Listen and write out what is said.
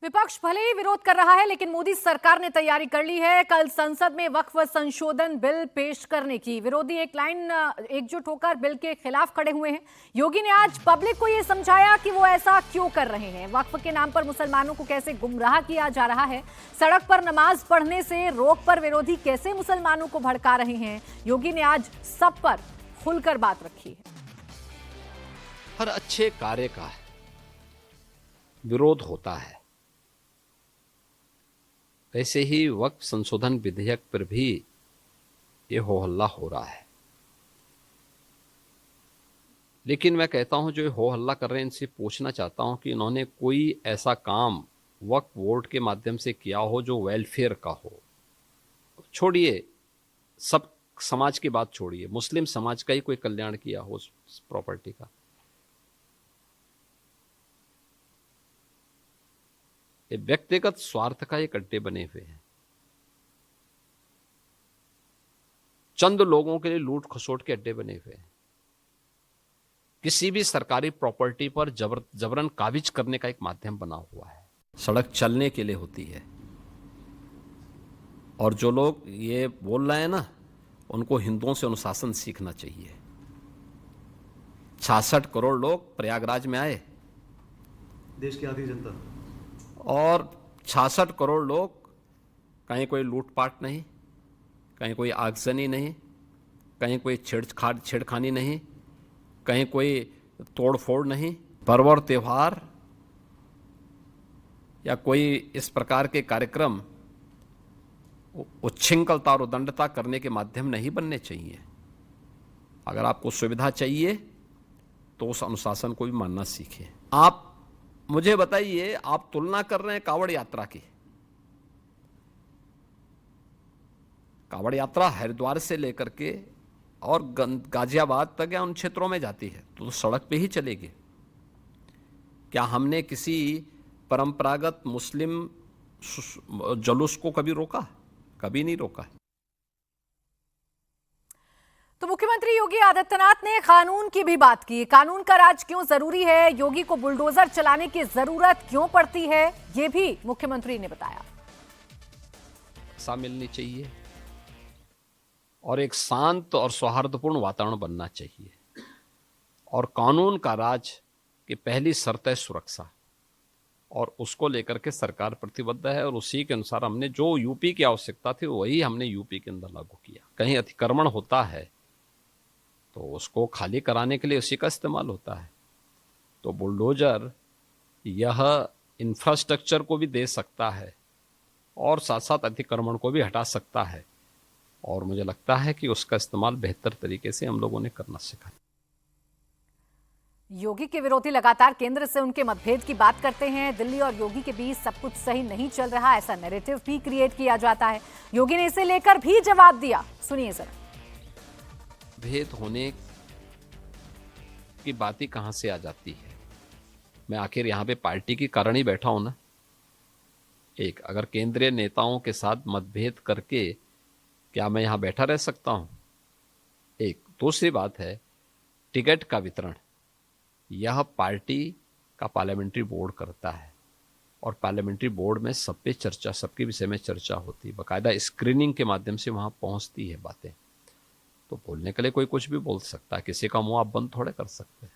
विपक्ष भले ही विरोध कर रहा है, लेकिन मोदी सरकार ने तैयारी कर ली है कल संसद में वक्फ संशोधन बिल पेश करने की। विरोधी एक लाइन एकजुट होकर बिल के खिलाफ खड़े हुए हैं। योगी ने आज पब्लिक को यह समझाया कि वो ऐसा क्यों कर रहे हैं, वक्फ के नाम पर मुसलमानों को कैसे गुमराह किया जा रहा है, सड़क पर नमाज पढ़ने से रोक पर विरोधी कैसे मुसलमानों को भड़का रहे हैं। योगी ने आज सब पर खुलकर बात रखी है। हर अच्छे कार्य का विरोध होता है, वैसे ही वक्फ संशोधन विधेयक पर भी ये हो हल्ला हो रहा है। लेकिन मैं कहता हूं जो हो हल्ला कर रहे हैं इनसे पूछना चाहता हूं कि इन्होंने कोई ऐसा काम वक्फ बोर्ड के माध्यम से किया हो जो वेलफेयर का हो। छोड़िए, सब समाज की बात छोड़िए, मुस्लिम समाज का ही कोई कल्याण किया हो उस प्रॉपर्टी का। ये व्यक्तिगत स्वार्थ का एक अड्डे बने हुए हैं, चंद लोगों के लिए लूट खसोट के अड्डे बने हुए हैं। किसी भी सरकारी प्रॉपर्टी पर जबरन काबिज करने का एक माध्यम बना हुआ है। सड़क चलने के लिए होती है, और जो लोग ये बोल रहे हैं ना, उनको हिंदुओं से अनुशासन सीखना चाहिए। 66 करोड़ लोग प्रयागराज में आए, देश की आधी जनता, और 66 करोड़ लोग, कहीं कोई लूटपाट नहीं, कहीं कोई आगजनी नहीं, कहीं कोई छेड़खानी नहीं, कहीं कोई तोड़फोड़ नहीं। पर्व और त्योहार या कोई इस प्रकार के कार्यक्रम उच्छृंखलता और उदंडता करने के माध्यम नहीं बनने चाहिए। अगर आपको सुविधा चाहिए तो उस अनुशासन को भी मानना सीखें। आप मुझे बताइए, आप तुलना कर रहे हैं कांवड़ यात्रा की। कांवड़ यात्रा हरिद्वार से लेकर के और गाजियाबाद तक या उन क्षेत्रों में जाती है तो सड़क पे ही चलेगी। क्या हमने किसी परंपरागत मुस्लिम जुलूस को कभी रोका? कभी नहीं रोका। तो मुख्यमंत्री योगी आदित्यनाथ ने कानून की भी बात की। कानून का राज क्यों जरूरी है, योगी को बुलडोजर चलाने की जरूरत क्यों पड़ती है, ये भी मुख्यमंत्री ने बताया। सा मिलनी चाहिए और एक शांत और सौहार्दपूर्ण वातावरण बनना चाहिए, और कानून का राज की पहली शर्त है सुरक्षा, और उसको लेकर के सरकार प्रतिबद्ध है। और उसी के अनुसार हमने जो यूपी की आवश्यकता थी वही हमने यूपी के अंदर लागू किया। कहीं अतिक्रमण होता है तो उसको खाली कराने के लिए उसी का इस्तेमाल होता है। तो बुलडोजर यह इंफ्रास्ट्रक्चर को भी दे सकता है और साथ साथ अतिक्रमण को भी हटा सकता है, और मुझे लगता है कि उसका इस्तेमाल बेहतर तरीके से हम लोगों ने करना सीखा। योगी के विरोधी लगातार केंद्र से उनके मतभेद की बात करते हैं। दिल्ली और योगी के बीच सब कुछ सही नहीं चल रहा, ऐसा नैरेटिव भी क्रिएट किया जाता है। योगी ने इसे लेकर भी जवाब दिया, सुनिए जरा। भेद होने की बात ही कहां से आ जाती है? मैं आखिर यहां पे पार्टी के कारण ही बैठा हूं ना। एक, अगर केंद्रीय नेताओं के साथ मतभेद करके क्या मैं यहां बैठा रह सकता हूं? एक, दूसरी बात है टिकट का वितरण, यह पार्टी का पार्लियामेंट्री बोर्ड करता है, और पार्लियामेंट्री बोर्ड में सब पे चर्चा, सबके विषय में चर्चा होती है, बाकायदा स्क्रीनिंग के माध्यम से वहां पहुंचती है बातें। तो बोलने के लिए कोई कुछ भी बोल सकता है, किसी का मुंह आप बंद थोड़े कर सकते हैं।